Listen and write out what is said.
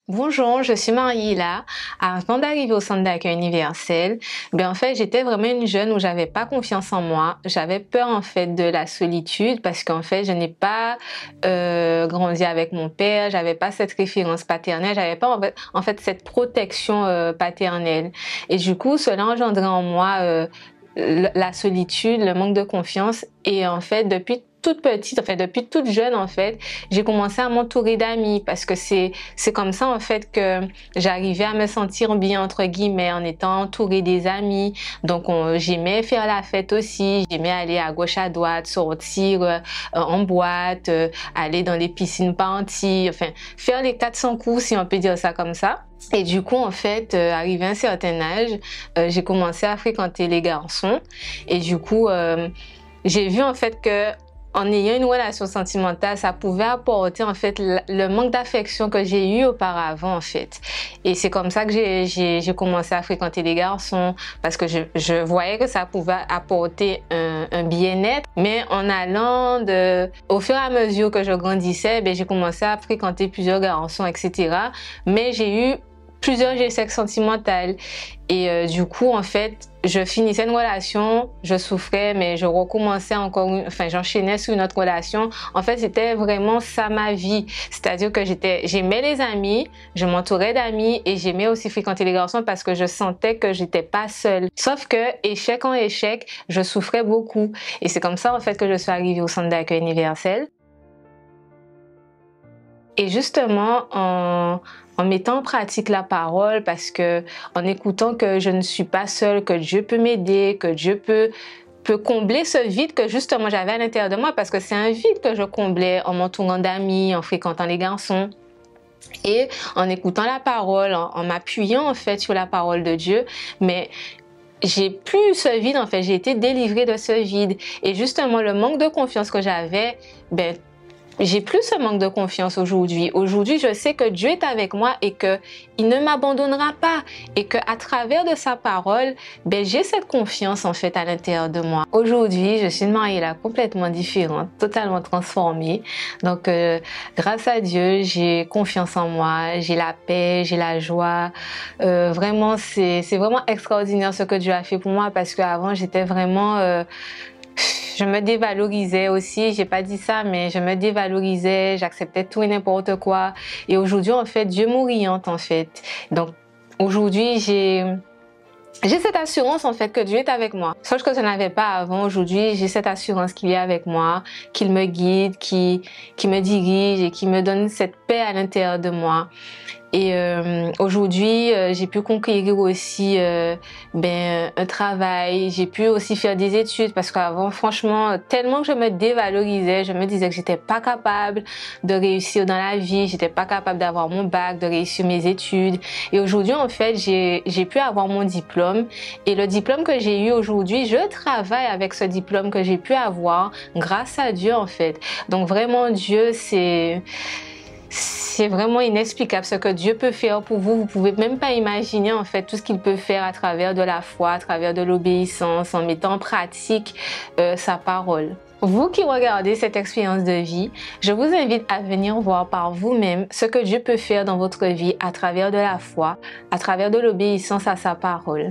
Bonjour, je suis Marie-Hila. Avant d'arriver au centre d'accueil universel, en fait, j'étais vraiment une jeune où j'avais pas confiance en moi. J'avais peur en fait de la solitude parce qu'en fait, je n'ai pas grandi avec mon père, j'avais pas cette référence paternelle, j'avais pas en fait cette protection paternelle. Et du coup, cela engendrait en moi la solitude, le manque de confiance. Et en fait, depuis toute petite, en fait, depuis toute jeune, en fait, j'ai commencé à m'entourer d'amis parce que c'est comme ça, en fait, que j'arrivais à me sentir bien, entre guillemets, en étant entourée des amis. Donc, j'aimais faire la fête aussi. J'aimais aller à gauche, à droite, sortir en boîte, aller dans les piscines parties, enfin, faire les 400 coups, si on peut dire ça comme ça. Et du coup, en fait, arrivé à un certain âge, j'ai commencé à fréquenter les garçons. Et du coup, j'ai vu, en fait, que en ayant une relation sentimentale, ça pouvait apporter en fait le manque d'affection que j'ai eu auparavant en fait. Et c'est comme ça que j'ai commencé à fréquenter les garçons parce que je voyais que ça pouvait apporter un bien-être. Mais en allant au fur et à mesure que je grandissais, j'ai commencé à fréquenter plusieurs garçons, etc. Mais j'ai eu plusieurs échecs sentimentaux. Et du coup, en fait, je finissais une relation, je souffrais, mais je recommençais j'enchaînais sur une autre relation. En fait, c'était vraiment ça ma vie. C'est-à-dire que j'aimais les amis, je m'entourais d'amis et j'aimais aussi fréquenter les garçons parce que je sentais que j'étais pas seule. Sauf que, échec en échec, je souffrais beaucoup. Et c'est comme ça, en fait, que je suis arrivée au centre d'accueil universel. Et justement, en mettant en pratique la parole, parce que en écoutant que je ne suis pas seule, que Dieu peut m'aider, que Dieu peut combler ce vide que justement j'avais à l'intérieur de moi, parce que c'est un vide que je comblais en m'entourant d'amis, en fréquentant les garçons. Et en écoutant la parole, en m'appuyant en fait sur la parole de Dieu, mais j'ai plus ce vide en fait, j'ai été délivrée de ce vide. Et justement, le manque de confiance que j'avais, j'ai plus ce manque de confiance aujourd'hui. Aujourd'hui, je sais que Dieu est avec moi et que il ne m'abandonnera pas et que à travers de sa parole, j'ai cette confiance en fait à l'intérieur de moi. Aujourd'hui, je suis une Marie-Hila complètement différente, totalement transformée. Donc, grâce à Dieu, j'ai confiance en moi, j'ai la paix, j'ai la joie. Vraiment, c'est vraiment extraordinaire ce que Dieu a fait pour moi parce qu'avant, j'étais vraiment je me dévalorisais aussi, j'ai pas dit ça, mais je me dévalorisais, j'acceptais tout et n'importe quoi. Et aujourd'hui, en fait, Dieu m'oriente, en fait. Donc, aujourd'hui, j'ai cette assurance, en fait, que Dieu est avec moi. Sauf que je n'avais pas avant. Aujourd'hui, j'ai cette assurance qu'il est avec moi, qu'il me guide, qui me dirige et qui me donne cette paix à l'intérieur de moi. Et aujourd'hui, j'ai pu conquérir aussi un travail, j'ai pu aussi faire des études parce qu'avant, franchement, tellement que je me dévalorisais, je me disais que j'étais pas capable de réussir dans la vie, j'étais pas capable d'avoir mon bac, de réussir mes études. Et aujourd'hui, en fait, j'ai pu avoir mon diplôme. Et le diplôme que j'ai eu aujourd'hui, je travaille avec ce diplôme que j'ai pu avoir grâce à Dieu, en fait. Donc vraiment, Dieu, c'est vraiment inexplicable ce que Dieu peut faire pour vous. Vous pouvez même pas imaginer en fait tout ce qu'il peut faire à travers de la foi, à travers de l'obéissance, en mettant en pratique sa parole. Vous qui regardez cette expérience de vie, je vous invite à venir voir par vous-même ce que Dieu peut faire dans votre vie à travers de la foi, à travers de l'obéissance à sa parole.